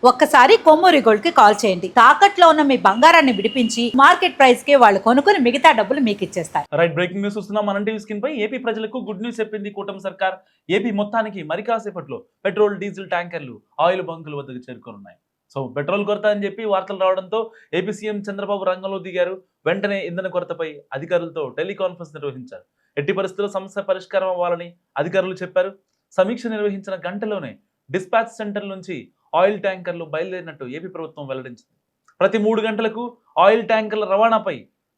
ఒక్కసారి కొమ్మూరి గోల్డ్ కి కాల్ చేయండి. తాకట్లో ఉన్న మీ బంగారాన్ని విడిపించి మార్కెట్ ప్రైస్ కి వాళ్ళు కొనుక్కుని మిగతా డబ్బులు మీకు ఇచ్చేస్తారు. రైట్, బ్రేకింగ్ న్యూస్ వస్తున్నాం. మన టీవీ స్క్రీన్ పై ఏపీ ప్రజలకు గుడ్ న్యూస్ చెప్పింది కూటమి సర్కార్. ఏపీ మొత్తానికి మరి కాసేపట్లో పెట్రోల్ డీజిల్ ట్యాంకర్లు ఆయిల్ బంకుల వద్దకు చేరుకోనున్నాయి. సో పెట్రోల్ కొరత అని చెప్పి వార్తలు రావడంతో ఏపీ సీఎం చంద్రబాబు రంగంలో దిగారు. వెంటనే ఇంధన కొరతపై అధికారులతో టెలికాన్ఫరెన్స్ నిర్వహించారు. ఎట్టి పరిస్థితుల్లో సమస్య పరిష్కారం అవ్వాలని అధికారులు చెప్పారు. సమీక్ష నిర్వహించిన గంటలోనే డిస్పాచ్ సెంటర్ నుంచి ఆయిల్ ట్యాంకర్లు బయలుదేరినట్టు ఏపీ ప్రభుత్వం వెల్లడించింది. ప్రతి 3 గంటలకు ఆయిల్ ట్యాంకర్ల రవాణాపై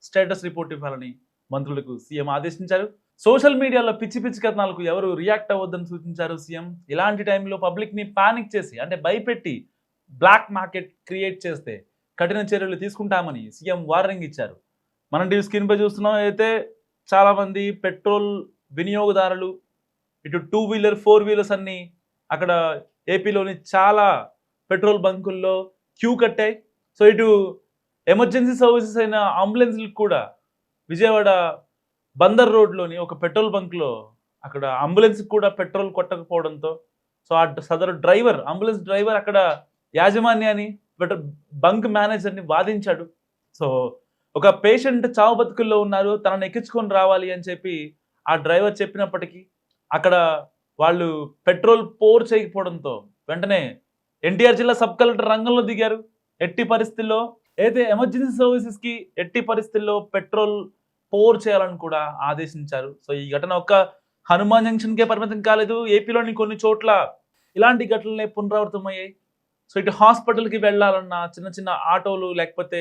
స్టేటస్ రిపోర్ట్ ఇవ్వాలని మంత్రులకు సీఎం ఆదేశించారు. సోషల్ మీడియాలో పిచ్చి పిచ్చి కథనాలకు ఎవరు రియాక్ట్ అవ్వద్దని సూచించారు సీఎం. ఇలాంటి టైంలో పబ్లిక్ ని పానిక్ చేసి అంటే భయపెట్టి బ్లాక్ మార్కెట్ క్రియేట్ చేస్తే కఠిన చర్యలు తీసుకుంటామని సీఎం వార్నింగ్ ఇచ్చారు. మనం టీవీ స్క్రీన్ పై చూస్తున్నాం. అయితే చాలా మంది పెట్రోల్ వినియోగదారులు ఇటు 2 వీలర్ 4 వీలర్స్ అన్ని అక్కడ ఏపీలోని చాలా పెట్రోల్ బంకుల్లో క్యూ కట్టాయి. సో ఇటు ఎమర్జెన్సీ సర్వీసెస్ అయిన అంబులెన్స్లకు కూడా విజయవాడ బందర్ రోడ్లోని ఒక పెట్రోల్ బంక్లో అక్కడ అంబులెన్స్కి కూడా పెట్రోల్ కొట్టకపోవడంతో సో ఆ సదరు డ్రైవర్ అంబులెన్స్ డ్రైవర్ అక్కడ యాజమాన్యాన్ని బంక్ మేనేజర్ని వాదించాడు. సో ఒక పేషెంట్ చావు బతుకుల్లో ఉన్నారు, తనను ఎక్కించుకొని రావాలి అని చెప్పి ఆ డ్రైవర్ చెప్పినప్పటికీ అక్కడ వాళ్ళు పెట్రోల్ పోర్ చేయకపోవడంతో వెంటనే ఎన్టీఆర్ జిల్లా సబ్ కలెక్టర్ రంగంలో దిగారు. ఎట్టి పరిస్థితుల్లో అయితే ఎమర్జెన్సీ సర్వీసెస్కి ఎట్టి పరిస్థితుల్లో పెట్రోల్ పోర్ చేయాలని కూడా ఆదేశించారు. సో ఈ ఘటన ఒక్క హనుమాన్ జంక్షన్కే పరిమితం కాలేదు. ఏపీలోని కొన్ని చోట్ల ఇలాంటి ఘటనలే పునరావృతమయ్యాయి. సో ఇటు హాస్పిటల్కి వెళ్ళాలన్నా, చిన్న చిన్న ఆటోలు లేకపోతే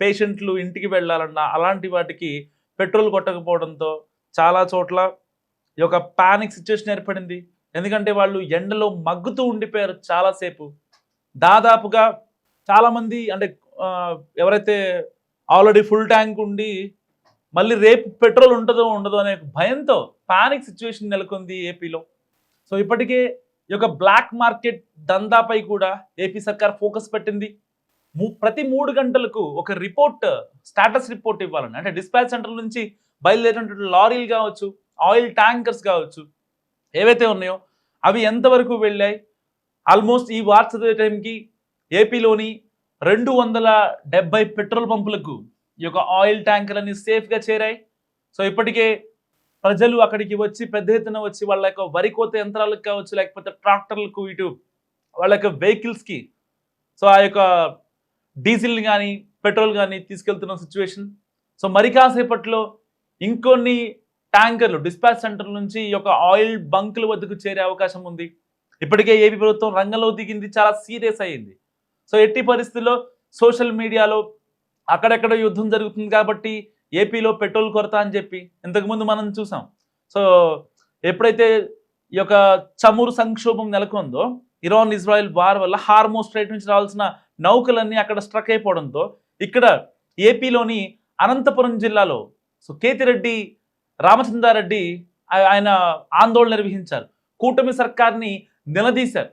పేషెంట్లు ఇంటికి వెళ్ళాలన్నా అలాంటి వాటికి పెట్రోల్ కొట్టకపోవడంతో చాలా చోట్ల ఈ యొక్క పానిక్ సిచ్యువేషన్ ఏర్పడింది. ఎందుకంటే వాళ్ళు ఎండలో మగ్గుతూ ఉండిపోయారు చాలాసేపు. దాదాపుగా చాలామంది అంటే ఎవరైతే ఆల్రెడీ ఫుల్ ట్యాంక్ ఉండి మళ్ళీ రేపు పెట్రోల్ ఉంటుందో ఉండదో అనే భయంతో పానిక్ సిచ్యువేషన్ నెలకొంది ఏపీలో. సో ఇప్పటికే ఈ యొక్క బ్లాక్ మార్కెట్ దందాపై కూడా ఏపీ సర్కార్ ఫోకస్ పెట్టింది. ప్రతి 3 గంటలకు ఒక రిపోర్ట్, స్టాటస్ రిపోర్ట్ ఇవ్వాలని, అంటే డిస్పాచ్ సెంటర్ నుంచి బయలుదేరినటువంటి లారీలు కావచ్చు, ఆయిల్ ట్యాంకర్స్ కావచ్చు, ఏవైతే ఉన్నాయో అవి ఎంతవరకు వెళ్ళాయి. ఆల్మోస్ట్ ఈ వార్త చదివే టైంకి ఏపీలోని 270 పెట్రోల్ పంపులకు ఈ యొక్క ఆయిల్ ట్యాంకర్లని సేఫ్గా చేరాయి. సో ఇప్పటికే ప్రజలు అక్కడికి వచ్చి పెద్ద ఎత్తున వచ్చి వాళ్ళ యొక్క వరి కోత యంత్రాలకు కావచ్చు, లేకపోతే ట్రాక్టర్లకు, ఇటు వాళ్ళ యొక్క వెహికల్స్కి సో ఆ యొక్క డీజిల్ కానీ పెట్రోల్ కానీ తీసుకెళ్తున్న సిచ్యువేషన్. సో మరి కాసేపట్లో ఇంకొన్ని ట్యాంకర్లు డిస్పాచ్ సెంటర్ నుంచి ఈ యొక్క ఆయిల్ బంకుల వద్దకు చేరే అవకాశం ఉంది. ఇప్పటికే ఏపీ ప్రభుత్వం రంగంలో దిగింది, చాలా సీరియస్ అయ్యింది. సో ఎట్టి పరిస్థితుల్లో సోషల్ మీడియాలో అక్కడెక్కడ యుద్ధం జరుగుతుంది కాబట్టి ఏపీలో పెట్రోల్ కొరత అని చెప్పి ఇంతకుముందు మనం చూసాం. సో ఎప్పుడైతే ఈ యొక్క చమురు సంక్షోభం నెలకొందో, ఇరాన్ ఇజ్రాయెల్ వార్ వల్ల హార్మోస్ స్ట్రైట్ నుంచి రావాల్సిన నౌకలన్నీ అక్కడ స్ట్రక్ అయిపోవడంతో ఇక్కడ ఏపీలోని అనంతపురం జిల్లాలో సో కేతిరెడ్డి రామచంద్రారెడ్డి ఆయన ఆందోళన నిర్వహించారు. కూటమి సర్కార్ని నిలదీశారు.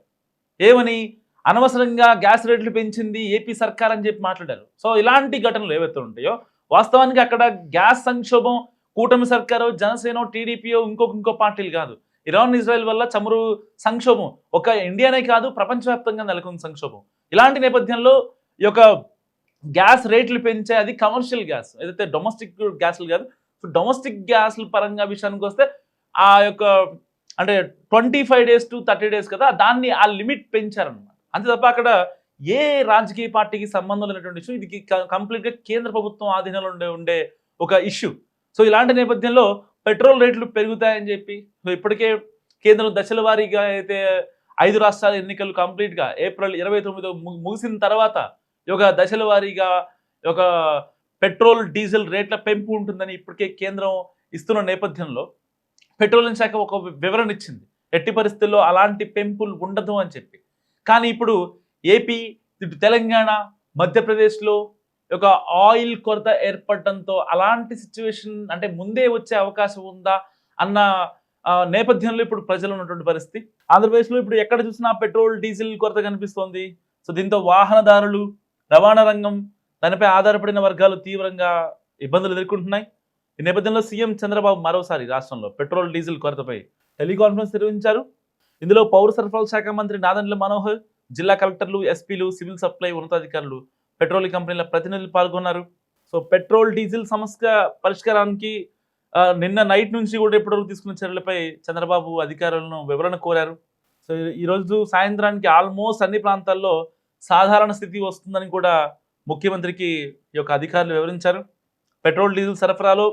ఏమని? అనవసరంగా గ్యాస్ రేట్లు పెంచింది ఏపీ సర్కార్ అని చెప్పి మాట్లాడారు. సో ఇలాంటి ఘటనలు ఏవైతే ఉంటాయో వాస్తవానికి అక్కడ గ్యాస్ సంక్షోభం కూటమి సర్కారు, జనసేన, టీడీపీయో ఇంకో పార్టీలు కాదు. ఇరాన్ ఇజ్రాయెల్ వల్ల చమురు సంక్షోభం ఒక ఇండియానే కాదు ప్రపంచవ్యాప్తంగా నెలకొన్న సంక్షోభం. ఇలాంటి నేపథ్యంలో ఈ యొక్క గ్యాస్ రేట్లు పెంచే, అది కమర్షియల్ గ్యాస్, ఏదైతే డొమెస్టిక్ గ్యాస్లు కాదు. సో డొమెస్టిక్ గ్యాస్ల పరంగా విషయానికి వస్తే ఆ యొక్క అంటే 25 days to 30 days కదా, దాన్ని ఆ లిమిట్ పెంచారనమాట. అంతే తప్ప అక్కడ ఏ రాజకీయ పార్టీకి సంబంధం లేనటువంటి ఇష్యూ. ఇది కంప్లీట్గా కేంద్ర ప్రభుత్వం ఆధీనంలో ఉండే ఒక ఇష్యూ. సో ఇలాంటి నేపథ్యంలో పెట్రోల్ రేట్లు పెరుగుతాయని చెప్పి సో ఇప్పటికే కేంద్రం దశల వారీగా అయితే 5 రాష్ట్రాల ఎన్నికలు కంప్లీట్గా ఏప్రిల్ 29 ముగిసిన తర్వాత ఈ యొక్క దశల వారీగా ఒక పెట్రోల్ డీజిల్ రేట్ల పెంపు ఉంటుందని ఇప్పటికే కేంద్రం ఇస్తున్న నేపథ్యంలో పెట్రోలియం శాఖ ఒక వివరణ ఇచ్చింది. ఎట్టి పరిస్థితుల్లో అలాంటి పెంపులు ఉండదు అని చెప్పి. కానీ ఇప్పుడు ఏపీ, ఇటు తెలంగాణ, మధ్యప్రదేశ్లో ఒక ఆయిల్ కొరత ఏర్పడటంతో అలాంటి సిచ్యువేషన్ అంటే ముందే వచ్చే అవకాశం ఉందా అన్న నేపథ్యంలో ఇప్పుడు ప్రజలు ఉన్నటువంటి పరిస్థితి. ఆంధ్రప్రదేశ్లో ఇప్పుడు ఎక్కడ చూసినా పెట్రోల్ డీజిల్ కొరత కనిపిస్తోంది. సో దీంతో వాహనదారులు, రవాణా రంగం, దానిపై ఆధారపడిన వర్గాలు తీవ్రంగా ఇబ్బందులు ఎదుర్కొంటున్నాయి. ఈ నేపథ్యంలో సీఎం చంద్రబాబు మరోసారి రాష్ట్రంలో పెట్రోల్ డీజిల్ కొరతపై టెలికాన్ఫరెన్స్ నిర్వహించారు. ఇందులో పౌర సరఫరాల శాఖ మంత్రి నాదెండ్ల మనోహర్, జిల్లా కలెక్టర్లు, ఎస్పీలు, సివిల్ సప్లై ఉన్నతాధికారులు, పెట్రోలియం కంపెనీల ప్రతినిధులు పాల్గొన్నారు. సో పెట్రోల్ డీజిల్ సమస్య పరిష్కారానికి నిన్న నైట్ నుంచి కూడా ఇప్పటివరకు తీసుకున్న చర్యలపై చంద్రబాబు అధికారులను వివరణ కోరారు. సో ఈరోజు సాయంత్రానికి ఆల్మోస్ట్ అన్ని ప్రాంతాల్లో సాధారణ స్థితి వస్తుందని కూడా ముఖ్యమంత్రికి ఈ యొక్క అధికారులు వివరించారు. పెట్రోల్ డీజిల్ సరఫరాలో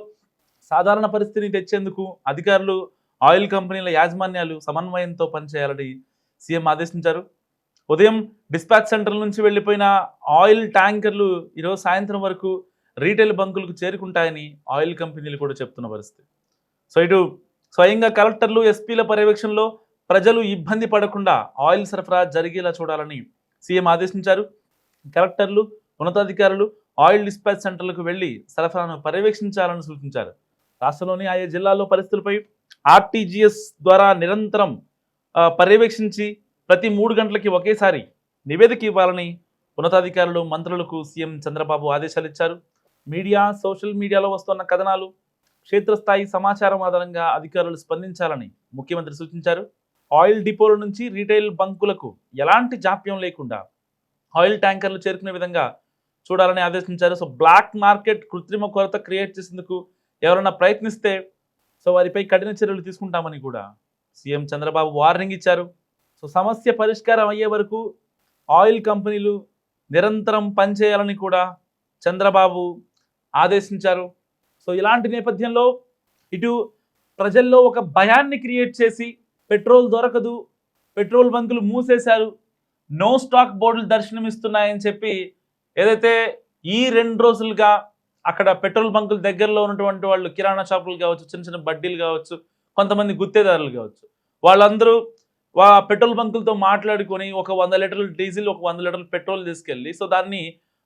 సాధారణ పరిస్థితిని తెచ్చేందుకు అధికారులు, ఆయిల్ కంపెనీల యాజమాన్యాలు సమన్వయంతో పనిచేయాలని సీఎం ఆదేశించారు. ఉదయం డిస్పాచ్ సెంటర్ నుంచి వెళ్లిపోయిన ఆయిల్ ట్యాంకర్లు ఈరోజు సాయంత్రం వరకు రీటైల్ బంకులకు చేరుకుంటాయని ఆయిల్ కంపెనీలు కూడా చెప్తున్న పరిస్థితి. సో ఇటు స్వయంగా కలెక్టర్లు, ఎస్పీల పర్యవేక్షణలో ప్రజలు ఇబ్బంది పడకుండా ఆయిల్ సరఫరా జరిగేలా చూడాలని సీఎం ఆదేశించారు. కలెక్టర్లు, ఉన్నతాధికారులు ఆయిల్ డిస్పాచ్ సెంటర్లకు వెళ్లి సరఫరాను పర్యవేక్షించాలని సూచించారు. రాష్ట్రంలోని ఆయా జిల్లాల్లో పరిస్థితులపై ఆర్టీజీఎస్ ద్వారా నిరంతరం పర్యవేక్షించి ప్రతి 3 గంటలకి ఒకేసారి నివేదిక ఇవ్వాలని ఉన్నతాధికారులు, మంత్రులకు సీఎం చంద్రబాబు ఆదేశాలు ఇచ్చారు. మీడియా, సోషల్ మీడియాలో వస్తున్న కథనాలు, క్షేత్రస్థాయి సమాచారం ఆధారంగా అధికారులు స్పందించాలని ముఖ్యమంత్రి సూచించారు. ఆయిల్ డిపోల నుంచి రీటైల్ బంకులకు ఎలాంటి జాప్యం లేకుండా ఆయిల్ ట్యాంకర్లు చేరుకునే విధంగా చూడాలని ఆదేశించారు. సో బ్లాక్ మార్కెట్, కృత్రిమ కొరత క్రియేట్ చేసేందుకు ఎవరైనా ప్రయత్నిస్తే సో వారిపై కఠిన చర్యలు తీసుకుంటామని కూడా సీఎం చంద్రబాబు వార్నింగ్ ఇచ్చారు. సో సమస్య పరిష్కారం అయ్యే వరకు ఆయిల్ కంపెనీలు నిరంతరం పనిచేయాలని కూడా చంద్రబాబు ఆదేశించారు. సో ఇలాంటి నేపథ్యంలో ఇటు ప్రజల్లో ఒక భయాన్ని క్రియేట్ చేసి పెట్రోల్ దొరకదు, పెట్రోల్ బంకులు మూసేశారు, నో స్టాక్ బోర్డులు దర్శనమిస్తున్నాయని చెప్పి ఏదైతే ఈ 2 రోజులుగా అక్కడ పెట్రోల్ బంకుల దగ్గరలో ఉన్నటువంటి వాళ్ళు, కిరాణా షాపులు కావచ్చు, చిన్న చిన్న బడ్డీలు కావచ్చు, కొంతమంది గుత్తేదారులు కావచ్చు, వాళ్ళందరూ పెట్రోల్ బంకులతో మాట్లాడుకొని ఒక 100 లీటర్లు డీజిల్, ఒక 100 లీటర్లు పెట్రోల్ తీసుకెళ్ళి సో దాన్ని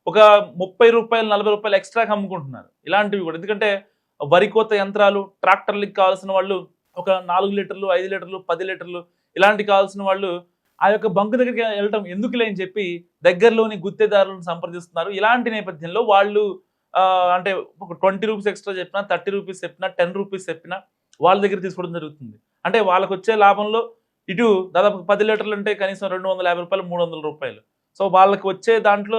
ఒక 30 రూపాయలు, 40 రూపాయలు ఎక్స్ట్రాగా అమ్ముకుంటున్నారు. ఇలాంటివి కూడా ఎందుకంటే వరి కోత యంత్రాలు, ట్రాక్టర్లకు కావాల్సిన వాళ్ళు ఒక 4 లీటర్లు, 5 లీటర్లు, 10 లీటర్లు ఇలాంటి కావాల్సిన వాళ్ళు ఆ యొక్క బంకు దగ్గరికి వెళ్ళటం ఎందుకులే అని చెప్పి దగ్గరలోని గుత్తేదారులను సంప్రదిస్తున్నారు. ఇలాంటి నేపథ్యంలో వాళ్ళు అంటే ఒక 20 రూపీస్ ఎక్స్ట్రా చెప్పినా, 30 రూపీస్ చెప్పినా, 10 రూపీస్ చెప్పినా వాళ్ళ దగ్గర తీసుకోవడం జరుగుతుంది. అంటే వాళ్ళకు వచ్చే లాభంలో ఇటు దాదాపు 10 లీటర్లు అంటే కనీసం 250 రూపాయలు, 300 రూపాయలు. సో వాళ్ళకి వచ్చే దాంట్లో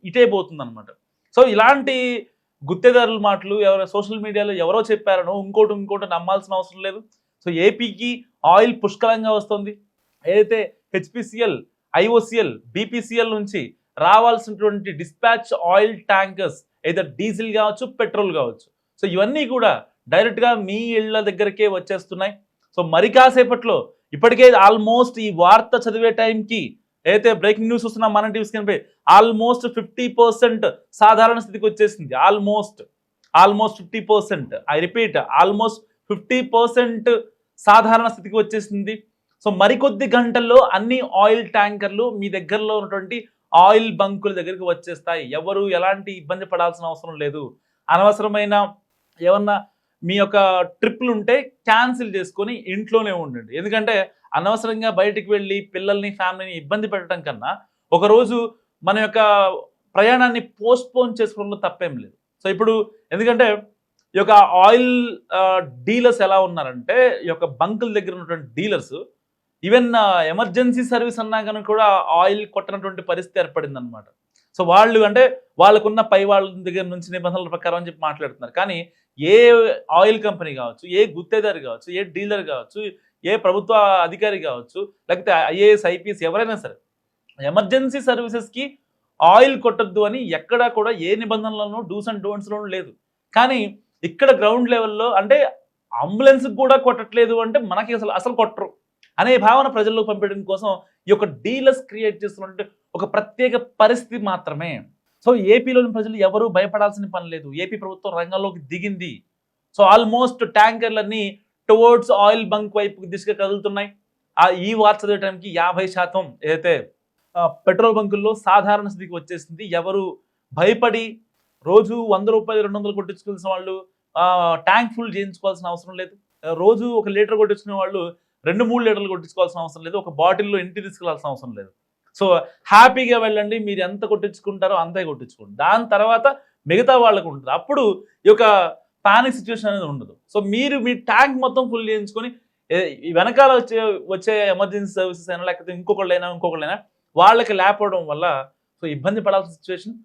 ఇటే పోతుంది అనమాట. సో ఇలాంటి గుత్తేదారుల మాటలు ఎవరో సోషల్ మీడియాలో ఎవరో చెప్పారనో ఇంకోటి నమ్మాల్సిన అవసరం లేదు. సో ఏపీకి ఆయిల్ పుష్కలంగా వస్తుంది. ఏదైతే హెచ్పిసిఎల్, ఐఓసిఎల్, బీపీసీఎల్ నుంచి రావాల్సినటువంటి డిస్పాచ్ ఆయిల్ ట్యాంకర్స్ అయితే డీజిల్ కావచ్చు, పెట్రోల్ కావచ్చు, సో ఇవన్నీ కూడా డైరెక్ట్గా మీ ఇళ్ల దగ్గరకే వచ్చేస్తున్నాయి. సో మరి కాసేపట్లో ఇప్పటికే ఆల్మోస్ట్ ఈ వార్త చదివే టైంకి ఏదైతే బ్రేకింగ్ న్యూస్ వస్తున్నా మన టీవీ స్క్రీన్ పై ఆల్మోస్ట్ 50% సాధారణ స్థితికి వచ్చేసింది. ఆల్మోస్ట్ 50%, ఐ రిపీట్, ఆల్మోస్ట్ 50% సాధారణ స్థితికి వచ్చేసింది. సో మరికొద్ది గంటల్లో అన్ని ఆయిల్ ట్యాంకర్లు మీ దగ్గరలో ఉన్నటువంటి ఆయిల్ బంకుల దగ్గరికి వచ్చేస్తాయి. ఎవరు ఎలాంటి ఇబ్బంది పడాల్సిన అవసరం లేదు. అనవసరమైన ఏమన్నా మీ యొక్క ట్రిప్లు ఉంటే క్యాన్సిల్ చేసుకొని ఇంట్లోనే ఉండండి. ఎందుకంటే అనవసరంగా బయటికి వెళ్ళి పిల్లల్ని, ఫ్యామిలీని ఇబ్బంది పెట్టడం కన్నా ఒకరోజు మన యొక్క ప్రయాణాన్ని పోస్ట్పోన్ చేసుకోవడంలో తప్పేం లేదు. సో ఇప్పుడు ఎందుకంటే ఈ యొక్క ఆయిల్ డీలర్స్ ఎలా ఉన్నారంటే ఈ యొక్క బంకుల దగ్గర ఉన్నటువంటి డీలర్స్ ఈవెన్ ఎమర్జెన్సీ సర్వీస్ అన్నా కానీ కూడా ఆయిల్ కొట్టనటువంటి పరిస్థితి ఏర్పడింది అనమాట. సో వాళ్ళు అంటే వాళ్ళకున్న పై వాళ్ళ దగ్గర నుంచి నిబంధనల ప్రకారం అని చెప్పి మాట్లాడుతున్నారు. కానీ ఏ ఆయిల్ కంపెనీ కావచ్చు, ఏ గుత్తేదారి కావచ్చు, ఏ డీలర్ కావచ్చు, ఏ ప్రభుత్వ అధికారి కావచ్చు, లేకపోతే ఐఏఎస్, ఐపీఎస్ ఎవరైనా సరే ఎమర్జెన్సీ సర్వీసెస్కి ఆయిల్ కొట్టద్దు అని ఎక్కడా కూడా ఏ నిబంధనలను డూస్ అండ్ డోంట్స్లోనూ లేదు. కానీ ఇక్కడ గ్రౌండ్ లెవెల్లో అంటే అంబులెన్స్కి కూడా కొట్టట్లేదు అంటే మనకి అసలు కొట్టరు అనే భావన ప్రజల్లో పంపించడం కోసం ఈ యొక్క డీలర్స్ క్రియేట్ చేస్తున్నటువంటి ఒక ప్రత్యేక పరిస్థితి మాత్రమే. సో ఏపీలోని ప్రజలు ఎవరూ భయపడాల్సిన పని లేదు. ఏపీ ప్రభుత్వం రంగంలోకి దిగింది. సో ఆల్మోస్ట్ ట్యాంకర్లన్నీ టువర్డ్స్ ఆయిల్ బంక్ వైపు దిశగా కదులుతున్నాయి. ఈ వార్త చదివే టైంకి 50% ఏదైతే పెట్రోల్ బంకుల్లో సాధారణ స్థితికి వచ్చేసింది. ఎవరు భయపడి రోజు 100 రూపాయలు, 200 కొట్టించుకోవాల్సిన వాళ్ళు ట్యాంక్ ఫుల్ చేయించుకోవాల్సిన అవసరం లేదు. రోజు 1 లీటర్ కొట్టించుకునే వాళ్ళు 2-3 లీటర్లు కొట్టించుకోవాల్సిన అవసరం లేదు. ఒక బాటిల్లో ఇంటికి తీసుకెళ్లాల్సిన అవసరం లేదు. సో హ్యాపీగా వెళ్ళండి. మీరు ఎంత కొట్టించుకుంటారో అంతే కొట్టించుకోండి. దాని తర్వాత మిగతా వాళ్ళకు ఉంటుంది. అప్పుడు ఈ యొక్క పానిక్ సిచ్యువేషన్ అనేది ఉండదు. సో మీరు మీ ట్యాంక్ మొత్తం ఫుల్ చేయించుకొని వెనకాల వచ్చే ఎమర్జెన్సీ సర్వీసెస్ అయినా లేకపోతే ఇంకొకళ్ళైనా వాళ్ళకి లేకపోవడం వల్ల సో ఇబ్బంది పడాల్సిన సిచ్యువేషన్